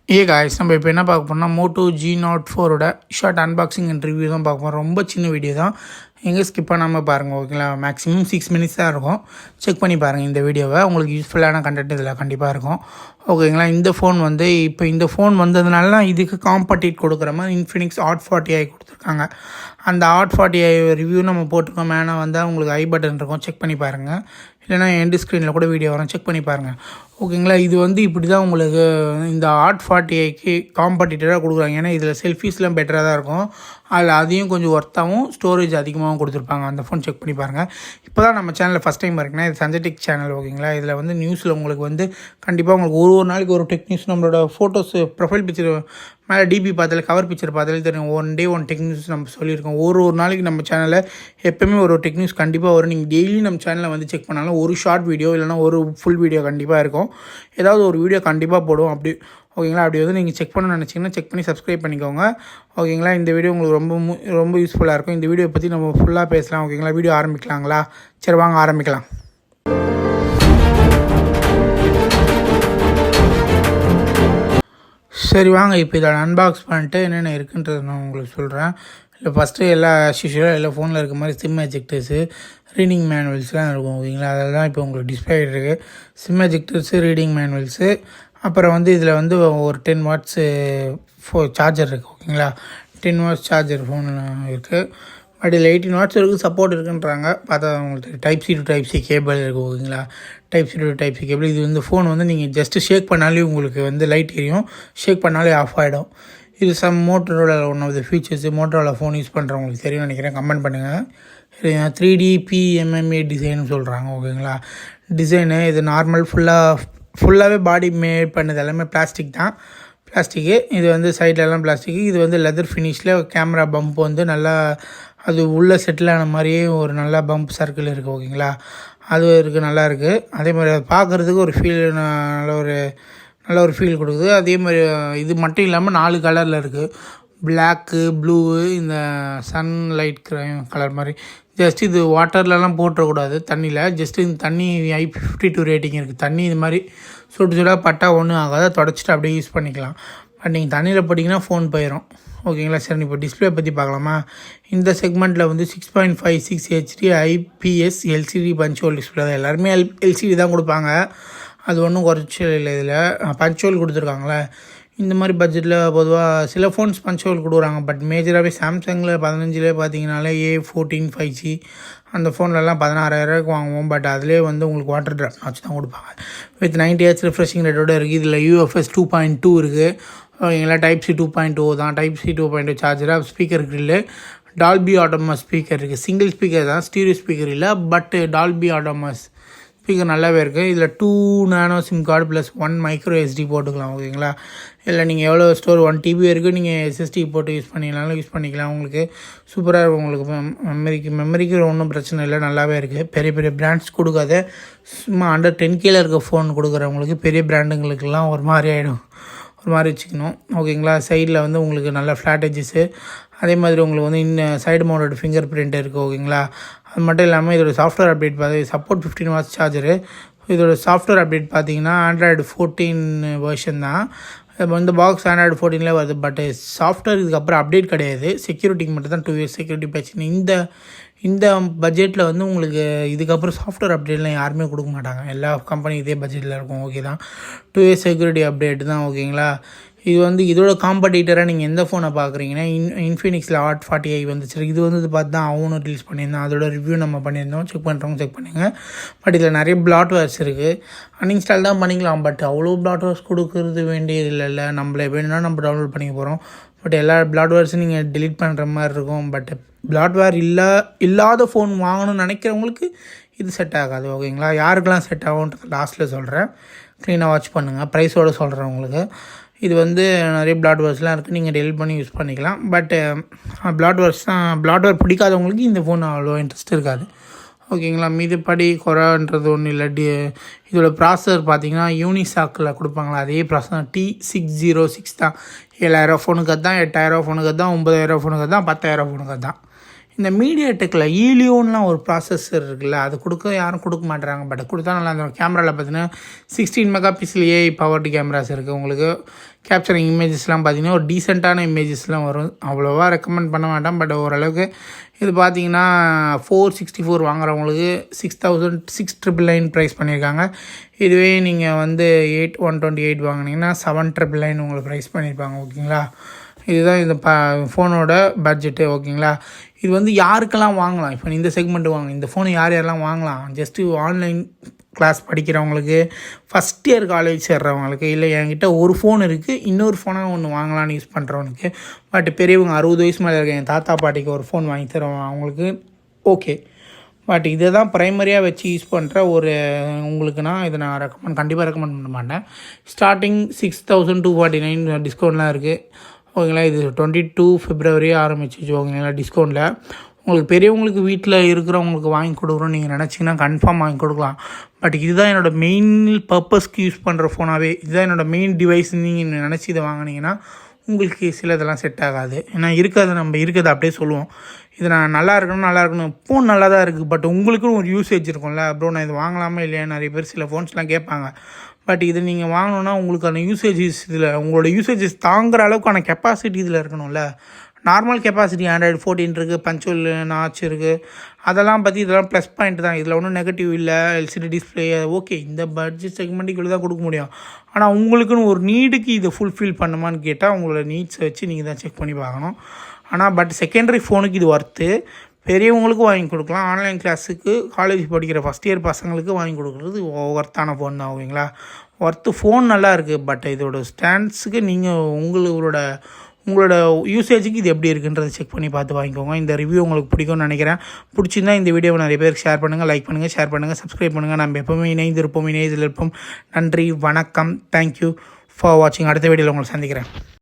Guys நம்ம இப்போ என்ன பார்க்க போறோம்னா Moto G04 short unboxing and review தான் பார்க்க போகிறோம். ரொம்ப சின்ன வீடியோ தான், எங்கே ஸ்கிப் பண்ணாமல் பாருங்கள் ஓகேங்களா. மேக்ஸிமம் 6 மினிட்ஸ் தான் இருக்கும். செக் பண்ணி பாருங்கள் இந்த வீடியோவை, உங்களுக்கு யூஸ்ஃபுல்லான கண்டென்ட் இதில் கண்டிப்பாக இருக்கும் ஓகேங்களா. இந்த ஃபோன் வந்து இப்போ இந்த ஃபோன் வந்ததுனால தான் இதுக்கு காம்படிட் கொடுக்குற மாதிரி இன்ஃபினிக்ஸ் Hot 40i கொடுத்துருக்காங்க. அந்த Hot 40i ரிவ்யூ நம்ம போட்டிருக்கோம். மேலே வந்தால் உங்களுக்கு ஐ பட்டன் இருக்கும், செக் பண்ணி பாருங்கள். இல்லைனா எண்டு ஸ்க்ரீனில் கூட வீடியோ வரும், செக் பண்ணி பாருங்கள் ஓகேங்களா. இது வந்து இப்படி தான் உங்களுக்கு இந்த Hot 40iக்கு காம்படிட்டராக கொடுக்குறாங்க. ஏன்னா இதில் செல்ஃபீஸ்லாம் பெட்டராக தான் இருக்கும், அதில் அதையும் கொஞ்சம் ஒர்த்தாகவும் ஸ்டோரேஜ் அதிகமாகவும் கொடுத்துருப்பாங்க. அந்த ஃபோன் செக் பண்ணி பாருங்கள். இப்போ தான் நம்ம சேனலில் ஃபஸ்ட் டைம் இருக்குன்னா இது சஞ்சய் டெக் சேனல் ஓகேங்களா. இதில் வந்து நியூஸில் உங்களுக்கு வந்து கண்டிப்பாக உங்களுக்கு ஒரு நாளைக்கு ஒரு டெக் நியூஸ், நம்மளோட ஃபோட்டோஸ் ப்ரொஃபைல் பிக்சர் மேலே டிபி பார்த்தாலே கவர் பிக்சர் பார்த்தாலே தெரியும். One day one tech news நம்ம சொல்லியிருக்கோம். ஒரு நாளைக்கு நம்ம சேனலில் எப்போயுமே ஒரு டெக் நியூஸ் கண்டிப்பாக வரும். நீங்கள் டெய்லி நம்ம சேனலில் வந்து செக் பண்ணாலும் ஒரு ஷார்ட் வீடியோ இல்லைனா ஒரு ஃபுல் வீடியோ கண்டிப்பாக இருக்கும். ஏதாவது ஒரு வீடியோ கண்டிப்பாக போடுவோம் அப்படி ஓகேங்களா. அப்படி வந்து நீங்கள் செக் பண்ண நினச்சிங்கன்னா செக் பண்ணி சப்ஸ்கிரைப் பண்ணிக்கோங்க ஓகேங்களா. இந்த வீடியோ உங்களுக்கு ரொம்ப யூஸ்ஃபுல்லாக இருக்கும். இந்த வீடியோ பற்றி நம்ம ஃபுல்லாக பேசலாம் ஓகேங்களா. வீடியோ ஆரம்பிக்கலாங்களா? சரி வாங்க ஆரம்பிக்கலாம். சரி வாங்க இப்போ இதை அன்பாக்ஸ் பண்ணிட்டு என்னென்ன இருக்குன்றது நான் உங்களுக்கு சொல்கிறேன். இல்லை ஃபஸ்ட்டு எல்லா யூஷுவலாக எல்லா ஃபோனில் இருக்க மாதிரி சிம் எஜெக்டர்ஸு, ரீடிங் மேனுவல்ஸ்லாம் இருக்கும் ஓகேங்களா. அதெல்லாம் இப்போ உங்களுக்கு டிஸ்பிளே இருக்குது. சிம் எஜெக்டர்ஸு, ரீடிங் மேனுவல்ஸு, அப்புறம் வந்து இதில் வந்து ஒரு 10 வாட்ஸு சார்ஜர் இருக்குது ஓகேங்களா. 10 வாட்ஸ் சார்ஜர் ஃபோன் இருக்குது. பட் இதில் 18 வாட்ஸ் இருக்குது, சப்போர்ட் இருக்குன்றாங்க. பார்த்தா உங்களுக்கு type C to type C cable இருக்குது ஓகேங்களா. Type C to type C cable. இது வந்து ஃபோன் வந்து நீங்கள் ஜஸ்ட்டு ஷேக் பண்ணாலே உங்களுக்கு வந்து லைட் எரியும், ஷேக் பண்ணாலே ஆஃப் ஆகிடும். இது Motorola one of the features. Motorola phone use பண்ணுறவங்களுக்கு தெரியும்னு நினைக்கிறேன், கமெண்ட் பண்ணுங்கள். 3D PMMA டிசைன்னு சொல்கிறாங்க ஓகேங்களா. டிசைனு இது நார்மல் ஃபுல்லாகவே பாடி மேட் பண்ணது எல்லாமே பிளாஸ்டிக் தான், பிளாஸ்டிக்கு. இது வந்து சைட்லலாம் பிளாஸ்டிக்கு. இது வந்து லெதர் ஃபினிஷில் கேமரா பம்ப் வந்து நல்லா அது உள்ளே செட்டில் ஆன மாதிரியே ஒரு நல்ல பம்ப் சர்க்கிள் இருக்குது ஓகேங்களா. அது இருக்குது, நல்லா இருக்குது. அதே மாதிரி அது பார்க்குறதுக்கு ஒரு ஃபீல் நல்ல ஒரு ஃபீல் கொடுக்குது. அதே மாதிரி இது மட்டும் இல்லாமல் 4 கலரில் இருக்குது. பிளாக்கு, ப்ளூ, இந்த சன்லைட் கலர் மாதிரி. ஜஸ்ட் இது வாட்டர்லலாம் போட்டுறக்கூடாது, தண்ணியில். ஜஸ்ட்டு இந்த தண்ணி I52 ரேட்டிங் இருக்குது. தண்ணி இது மாதிரி சுடாக பட்டா ஒன்றும் ஆகாது, தொடச்சிட்டு அப்படியே யூஸ் பண்ணிக்கலாம். பட் நீங்கள் தண்ணியில் போட்டிங்கன்னா ஃபோன் போயிடும் ஓகேங்களா. சரி இப்போ டிஸ்பிளே பற்றி பார்க்கலாமா. இந்த செக்மெண்ட்டில் வந்து 6.56 HD IPS LCD punch hole display தான். எல்லாருமே LCD தான் கொடுப்பாங்க, அது ஒன்றும் குறைச்சல் இல்லை. இதில் பஞ்ச் ஹோல் கொடுத்துருக்காங்களே. இந்த மாதிரி பட்ஜெட்டில் பொதுவாக சில ஃபோன்ஸ் பஞ்ச் ஹோல் கொடுக்குறாங்க. பட் மேஜராகவே சாம்சங்கில் 15 பார்த்தீங்கனாலே A14 5G அந்த ஃபோன்லலாம் 16,000 வாங்குவோம். பட் அதிலே வந்து உங்களுக்கு வாட்டர் ட்ராப் வச்சு தான் கொடுப்பாங்க. வித் 90 Hz ரெஃப்ரெஷிங் ரேட்டோடு இருக்குது. இதில் UFS 2.2 இருக்குது ஓகேங்களா. டைப் சி 2.0 தான். Type C 2.0 சார்ஜராக. ஸ்பீக்கர் இல்லை, டால்பி ஆட்டோமஸ் ஸ்பீக்கர் இருக்குது. சிங்கிள் ஸ்பீக்கர் தான், ஸ்டீரியோ ஸ்பீக்கர் இல்லை. பட் டால்பி ஆட்டோமஸ் ஸ்பீக்கர் நல்லாவே இருக்குது. இதில் 2 நானோ sim card plus 1 micro SD போட்டுக்கலாம் ஓகேங்களா. இல்லை நீங்கள் எவ்வளோ ஸ்டோர் 1 TB இருக்குது, நீங்கள் SSD போட்டு யூஸ் பண்ணிக்கலாம். உங்களுக்கு சூப்பராக இருக்கும். உங்களுக்கு மெமரிக்கு ஒன்றும் பிரச்சனை இல்லை, நல்லாவே இருக்குது. பெரிய பெரிய பிராண்ட்ஸ் கொடுக்காத சும்மா அண்டர் 10Kல இருக்க ஃபோன் கொடுக்குறவங்களுக்கு பெரிய பிராண்டுங்களுக்கெல்லாம் ஒரு மாதிரி ஆகிடும், ஒரு மாதிரி வச்சுக்கணும் ஓகேங்களா. சைடில் வந்து உங்களுக்கு நல்ல ஃப்ளாட் எட்ஜஸ்ஸு, அதே மாதிரி உங்களுக்கு வந்து இன்னும் சைடு மவுண்டட் ஃபிங்கர் பிரிண்ட் இருக்குது ஓகேங்களா. அது மட்டும் இல்லாமல் இதோட software update support 15 watts charger. இதோட சாஃப்ட்வேர் அப்டேட் பார்த்தீங்கன்னா Android 14 வெர்ஷன் தான். இந்த பாக்ஸ் Android 14 வருது. பட் சாஃப்ட்வேர் இதுக்கப்புறம் அப்டேட் கிடையாது, செக்யூரிட்டிக்கு மட்டும் தான் 2 இயர்ஸ் செக்யூரிட்டி பேட்ச். இந்த பட்ஜெட்டில் வந்து உங்களுக்கு இதுக்கப்புறம் சாஃப்ட்வேர் அப்டேட்லாம் யாருமே கொடுக்க மாட்டாங்க. எல்லா கம்பெனி இதே பட்ஜெட்டில் இருக்கும் ஓகே தான். 2 இயர்ஸ் செக்யூரிட்டி அப்டேட் தான் ஓகேங்களா. இது வந்து இதோட காம்படிட்டராக நீங்கள் எந்த ஃபோனை பார்க்குறீங்கன்னா இன்ஃபினிக்ஸில் Hot 40i வந்துச்சு. இது வந்து பார்த்து தான் அவனும் ரிலீஸ் பண்ணியிருந்தான், அதோட ரிவ்யூ நம்ம பண்ணியிருந்தோம். செக் பண்ணுறவங்க செக் பண்ணுங்கள். பட் இதில் நிறைய பிளாட்வேர்ஸ் இருக்குது, அன்இன்ஸ்டால் தான் பண்ணிக்கலாம். பட் அவ்வளோ பிளாட்வேர்ஸ் கொடுக்குறது வேண்டியது இல்லை. நம்மளே வேணும்னா நம்ம டவுன்லோட் பண்ணிக்க போகிறோம். பட் எல்லா பிளாட்வேர்ஸும் நீங்கள் டெலீட் பண்ணுற மாதிரி இருக்கும். பட் பிளாட்வேர் இல்லாத ஃபோன் வாங்கணும்னு நினைக்கிறவங்களுக்கு இது செட் ஆகாது ஓகேங்களா. யாருக்கெல்லாம் செட் ஆகும்ன்றது லாஸ்ட்டில் சொல்கிறேன், க்ளீனாக வாட்ச் பண்ணுங்கள். ப்ரைஸோடு சொல்கிறேன் உங்களுக்கு. இது வந்து நிறைய பிளாட்வேர்ஸ்லாம் இருக்குது, நீங்கள் டெலிட் பண்ணி யூஸ் பண்ணிக்கலாம். பட் பிளாட்வேர் பிடிக்காதவங்களுக்கு இந்த ஃபோன் அவ்வளோ இன்ட்ரெஸ்ட் இருக்காது ஓகேங்களா. மீதுபடி குறைன்றது ஒன்றும் இல்லை. இதோட ப்ராசஸர் பார்த்தீங்கன்னா யூனிசாக்கில் கொடுப்பாங்களா, அதே ப்ராசஸர் T606 தான். 7,000 ஃபோனுக்கு தான், 8,000 ஃபோனுக்கு தான், 9,000 ஃபோனுக்கு தான், 10,000 ஃபோனுக்கு தான். இந்த மீடியாடெக்கில் ஈலியோன்லாம் ஒரு ப்ராசஸர் இருக்குல்ல, அது யாரும் கொடுக்க மாட்டுறாங்க. பட் கொடுத்தா நல்லா இருக்கும். கேமராவில் பார்த்தீங்கன்னா 16 mega pixel AI powered cameras இருக்குது. உங்களுக்கு கேப்சரிங் இமேஜஸ்லாம் பார்த்தீங்கன்னா ஒரு டீசெண்டான இமேஜஸ்லாம் வரும். அவ்வளோவா ரெக்கமெண்ட் பண்ண மாட்டேன். பட் ஓரளவுக்கு இது பார்த்தீங்கன்னா 464 வாங்குறவங்களுக்கு 6,999 ப்ரைஸ் பண்ணியிருக்காங்க. இதுவே நீங்கள் வந்து 8,128 வாங்கினீங்கன்னா 7,999 உங்களுக்கு ப்ரைஸ் பண்ணியிருப்பாங்க. ஓகேங்களா, இதுதான் இந்த ஃபோனோட பட்ஜெட்டு. ஓகேங்களா, இது வந்து யாருக்கெல்லாம் வாங்கலாம்? இப்போ இந்த செக்மெண்ட் வாங்கலாம். இந்த ஃபோனை யாரெல்லாம் வாங்கலாம்? ஜஸ்ட்டு ஆன்லைன் கிளாஸ் படிக்கிறவங்களுக்கு, ஃபஸ்ட் இயர் காலேஜ் சேர்றவங்களுக்கு, இல்லை என்கிட்ட ஒரு ஃபோன் இருக்குது, இன்னொரு ஃபோனாக ஒன்று வாங்கலான்னு யூஸ் பண்ணுறவனுக்கு, பட் பெரியவங்க 60 வயசு மேலே இருக்க என் தாத்தா பாட்டிக்கு ஒரு ஃபோன் வாங்கி தருவோம் அவங்களுக்கு ஓகே. பட் இதை தான் ப்ரைமரியாக வச்சு யூஸ் பண்ணுற உங்களுக்குனா இதை நான் கண்டிப்பாக ரெக்கமெண்ட் பண்ண மாட்டேன். ஸ்டார்டிங் 6,249 டிஸ்கவுண்ட்லாம் இருக்குது. ஓகேங்களா, இது 22 February ஆரம்பிச்சிச்சு. ஓகேங்களா, டிஸ்கவுண்ட்டில் உங்களுக்கு பெரியவங்களுக்கு வீட்டில் இருக்கிறவங்களுக்கு வாங்கி கொடுக்குறோன்னு நீங்கள் நினச்சிங்கன்னா கன்ஃபார்ம் வாங்கி கொடுக்கலாம். பட் இதுதான் என்னோடய மெயின் பர்பஸ்க்கு யூஸ் பண்ணுற ஃபோனாகவே, இதுதான் என்னோடய மெயின் டிவைஸ் நீங்கள் நினச்சி இதை வாங்கினீங்கன்னா உங்களுக்கு சில இதெல்லாம் செட் ஆகாது. ஏன்னா நம்ம இருக்கிறத அப்படியே சொல்லுவோம். இது நான் நல்லா இருக்கணும் ஃபோன் நல்லா தான் இருக்குது. பட் உங்களுக்குன்னு ஒரு யூசேஜ் இருக்கும்ல, ப்ரோ நான் இது வாங்கலாமா இல்லையா? நிறைய பேர் சில ஃபோன்ஸ்லாம் கேட்பாங்க. பட் இது நீங்கள் வாங்கணுன்னா உங்களுக்கான யூசேஜஸ் இதில் உங்களோட யூசேஜஸ் தாங்குகிற அளவுக்கான கெப்பாசிட்டி இதில் இருக்கணும்ல. நார்மல் கெப்பாசிட்டி Android 14 இருக்குது, பஞ்சுவல் நாச் இருக்குது, அதெல்லாம் பற்றி இதெல்லாம் ப்ளஸ் பாயிண்ட் தான். இதில் ஒன்றும் நெகட்டிவ் இல்லை. எல்சிடி டிஸ்பிளே ஓகே, இந்த பட்ஜெட் செக்மெண்ட்டுக்குள்ளே தான் கொடுக்க முடியும். ஆனால் உங்களுக்குன்னு ஒரு நீடுக்கு இதை ஃபுல்ஃபில் பண்ணுமான்னு கேட்டால் உங்களோட நீட்ஸை வச்சு நீங்கள் தான் செக் பண்ணி பார்க்கணும். ஆனால் பட் செகண்டரி ஃபோனுக்கு இது ஒர்த்து. பெரியவங்களுக்கும் வாங்கி கொடுக்கலாம். ஆன்லைன் கிளாஸுக்கு காலேஜ் படிக்கிற ஃபஸ்ட் இயர் பசங்களுக்கு வாங்கி கொடுக்குறது ஒர்த்தான ஃபோன் தான். ஓகேங்களா, ஒர்த்து ஃபோன் நல்லா இருக்குது. பட் இதோட ஸ்டாண்ட்ஸுக்கு நீங்கள் உங்களோட யூசேஜுக்கு இது எப்படி இருக்குன்றதை செக் பண்ணி பார்த்து வாங்கிக்கோங்க. இந்த ரிவ்யூ உங்களுக்கு பிடிக்கும்னு நினைக்கிறேன். பிடிச்சிருந்தால் இந்த வீடியோவை நிறைய பேருக்கு ஷேர் பண்ணுங்கள், லைக் பண்ணுங்கள், ஷேர் பண்ணுங்கள், சப்ஸ்கிரைப் பண்ணுங்கள். நம்ம எப்போவுமே இணைந்தில் இருப்போம். நன்றி, வணக்கம், தேங்க்யூ ஃபார் வாட்சிங். அடுத்த வீடியோவில் உங்களை சந்திக்கிறேன்.